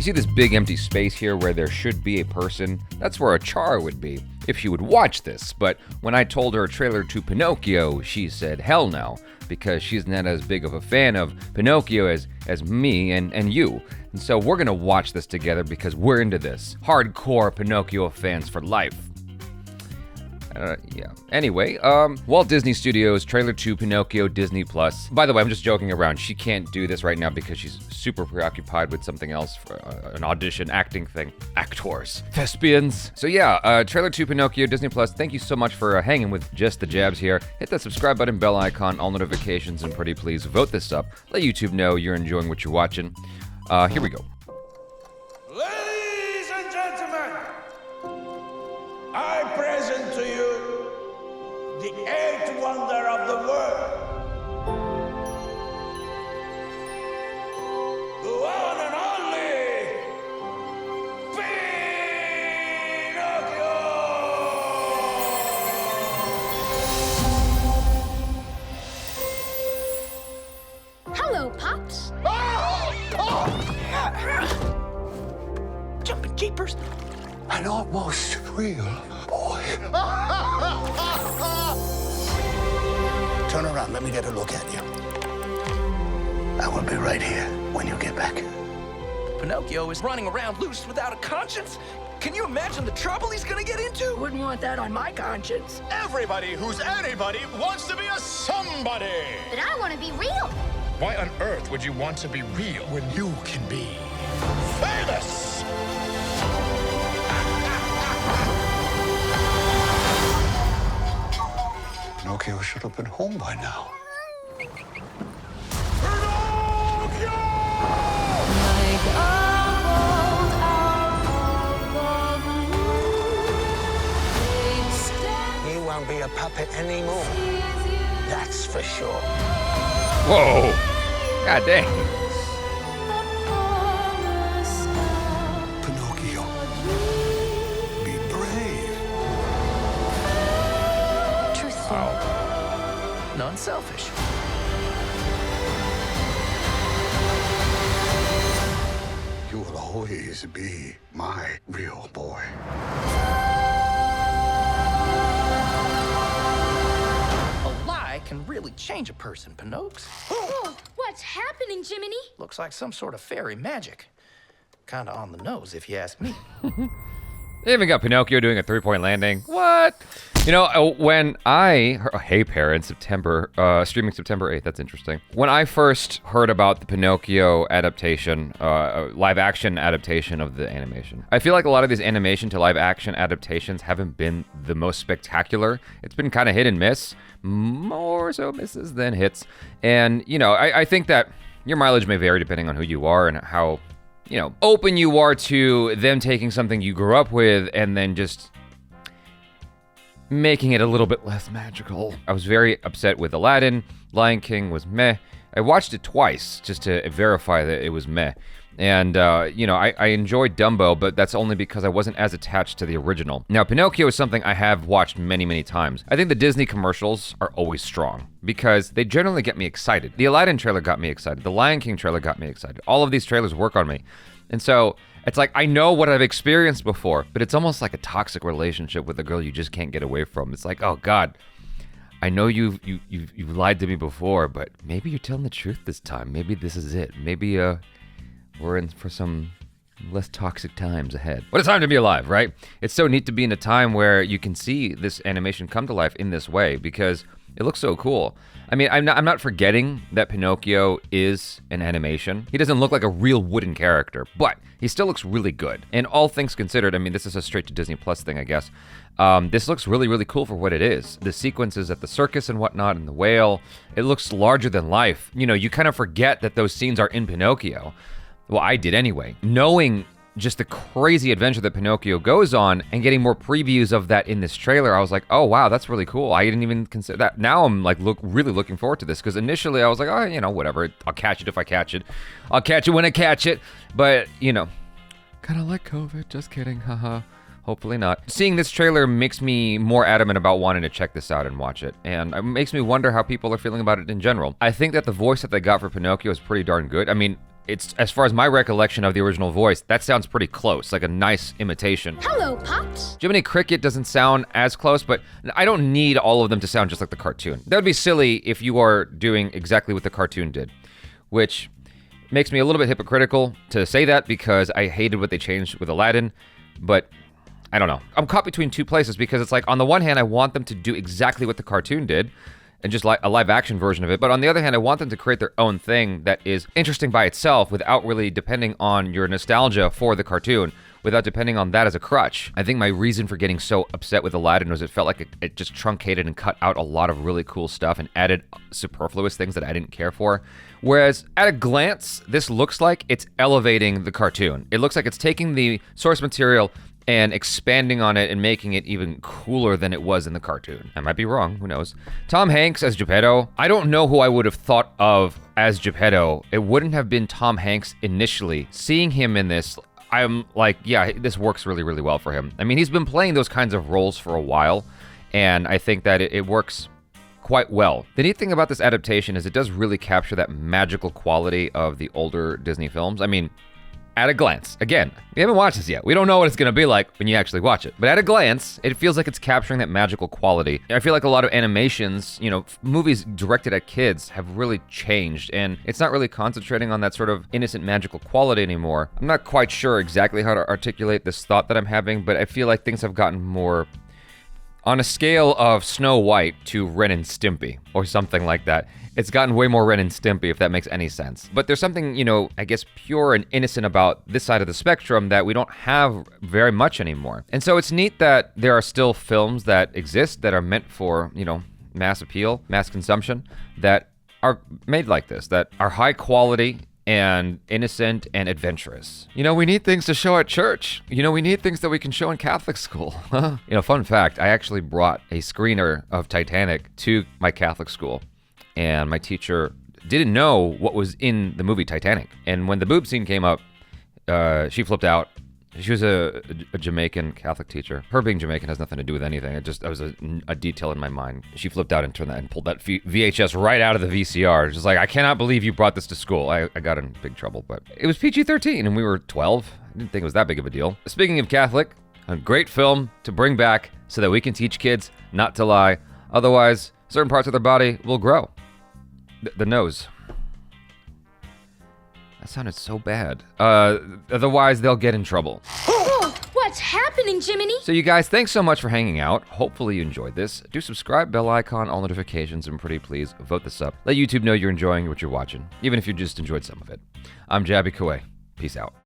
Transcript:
see this big empty space here where there should be a person? That's where a Char would be, if she would watch this. But when I told her a trailer to Pinocchio, she said hell no, because she's not as big of a fan of Pinocchio as me and you. And so we're gonna watch this together because we're into this. Hardcore Pinocchio fans for life. Yeah. Anyway, Walt Disney Studios, trailer to Pinocchio, Disney Plus. By the way, I'm just joking around. She can't do this right now because she's super preoccupied with something else for an audition acting thing. Actors. Thespians. So yeah, trailer to Pinocchio, Disney Plus. Thank you so much for hanging with Just the Jabs here. Hit that subscribe button, bell icon, all notifications, and pretty please vote this up. Let YouTube know you're enjoying what you're watching. Here we go. Ladies and gentlemen, I present to you the eighth wonder of the world. The one and only Pinocchio! Hello, Pops. Jumping jeepers. An almost real boy. Turn around, let me get a look at you. I will be right here when you get back. Pinocchio is running around loose without a conscience. Can you imagine the trouble he's gonna get into? Wouldn't want that on my conscience. Everybody who's anybody wants to be a somebody. But I want to be real. Why on earth would you want to be real when you can be famous? Pinocchio should have been home by now. He won't be a puppet anymore. That's for sure. Whoa. God dang. Pinocchio, be brave. Truthful. Non-selfish. You will always be my real boy. A lie can really change a person, Pinocchio. Oh, what's happening, Jiminy? Looks like some sort of fairy magic. Kinda on the nose, if you ask me. They even got Pinocchio doing a three-point landing. What? You know, when hey parents, streaming September 8th, that's interesting. When I first heard about the Pinocchio adaptation, live action adaptation of the animation, I feel like a lot of these animation to live action adaptations haven't been the most spectacular. It's been kind of hit and miss, more so misses than hits. And, you know, I think that your mileage may vary depending on who you are and how, you know, open you are to them taking something you grew up with and then just making it a little bit less magical. I was very upset with Aladdin. Lion King was meh. I watched it twice just to verify that it was meh. And, you know, I enjoyed Dumbo, but that's only because I wasn't as attached to the original. Now, Pinocchio is something I have watched many, many times. I think the Disney commercials are always strong because they generally get me excited. The Aladdin trailer got me excited. The Lion King trailer got me excited. All of these trailers work on me. And so it's like, I know what I've experienced before, but it's almost like a toxic relationship with a girl you just can't get away from. It's like, oh God, I know you've lied to me before, but maybe you're telling the truth this time. Maybe this is it. Maybe, we're in for some less toxic times ahead. What a time to be alive, right? It's so neat to be in a time where you can see this animation come to life in this way because it looks so cool. I mean, I'm not forgetting that Pinocchio is an animation. He doesn't look like a real wooden character, but he still looks really good. And all things considered, I mean, this is a straight to Disney Plus thing, I guess. This looks really, really cool for what it is. The sequences at the circus and whatnot, and the whale, it looks larger than life. You know, you kind of forget that those scenes are in Pinocchio. Well, I did anyway. Knowing just the crazy adventure that Pinocchio goes on and getting more previews of that in this trailer, I was like, oh wow, that's really cool. I didn't even consider that. Now I'm like really looking forward to this because initially I was like, oh, you know, whatever. I'll catch it if I catch it. I'll catch it when I catch it. But, you know, kind of like COVID. Just kidding. Haha. Hopefully not. Seeing this trailer makes me more adamant about wanting to check this out and watch it. And it makes me wonder how people are feeling about it in general. I think that the voice that they got for Pinocchio is pretty darn good. I mean, it's, as far as my recollection of the original voice, that sounds pretty close, like a nice imitation. Hello, Pops. Jiminy Cricket doesn't sound as close, but I don't need all of them to sound just like the cartoon. That would be silly if you are doing exactly what the cartoon did, which makes me a little bit hypocritical to say that because I hated what they changed with Aladdin, but I don't know. I'm caught between two places because it's like, on the one hand, I want them to do exactly what the cartoon did, and just like a live action version of it. But on the other hand, I want them to create their own thing that is interesting by itself without really depending on your nostalgia for the cartoon, without depending on that as a crutch. I think my reason for getting so upset with Aladdin was it felt like it just truncated and cut out a lot of really cool stuff and added superfluous things that I didn't care for. Whereas at a glance, this looks like it's elevating the cartoon. It looks like it's taking the source material and expanding on it and making it even cooler than it was in the cartoon. I might be wrong, who knows. Tom Hanks as Geppetto. I don't know who I would have thought of as Geppetto. It wouldn't have been Tom Hanks initially. Seeing him in this, I'm like, yeah, this works really, really well for him. I mean, he's been playing those kinds of roles for a while, and I think that it works quite well. The neat thing about this adaptation is it does really capture that magical quality of the older Disney films. I mean, at a glance, again, we haven't watched this yet. We don't know what it's gonna be like when you actually watch it. But at a glance, it feels like it's capturing that magical quality. I feel like a lot of animations, you know, movies directed at kids have really changed, and it's not really concentrating on that sort of innocent magical quality anymore. I'm not quite sure exactly how to articulate this thought that I'm having, but I feel like things have gotten more on a scale of Snow White to Ren and Stimpy, or something like that. It's gotten way more Ren and Stimpy, if that makes any sense. But there's something, you know, I guess pure and innocent about this side of the spectrum that we don't have very much anymore. And so it's neat that there are still films that exist that are meant for, you know, mass appeal, mass consumption, that are made like this, that are high quality and innocent and adventurous. You know, we need things to show at church. You know, we need things that we can show in Catholic school. You know, fun fact, I actually brought a screener of Titanic to my Catholic school, and my teacher didn't know what was in the movie Titanic. And when the boob scene came up, she flipped out. She was a Jamaican Catholic teacher. Her being Jamaican has nothing to do with anything. That was a detail in my mind. She flipped out and turned that and pulled that VHS right out of the VCR. Just like, I cannot believe you brought this to school. I got in big trouble, but it was PG-13 and we were 12. I didn't think it was that big of a deal. Speaking of Catholic, a great film to bring back so that we can teach kids not to lie. Otherwise, certain parts of their body will grow. The nose. That sounded so bad. Otherwise, they'll get in trouble. Whoa, what's happening, Jiminy? So you guys, thanks so much for hanging out. Hopefully you enjoyed this. Do subscribe, bell icon, all notifications, and pretty please vote this up. Let YouTube know you're enjoying what you're watching, even if you just enjoyed some of it. I'm Jabby Kuwait. Peace out.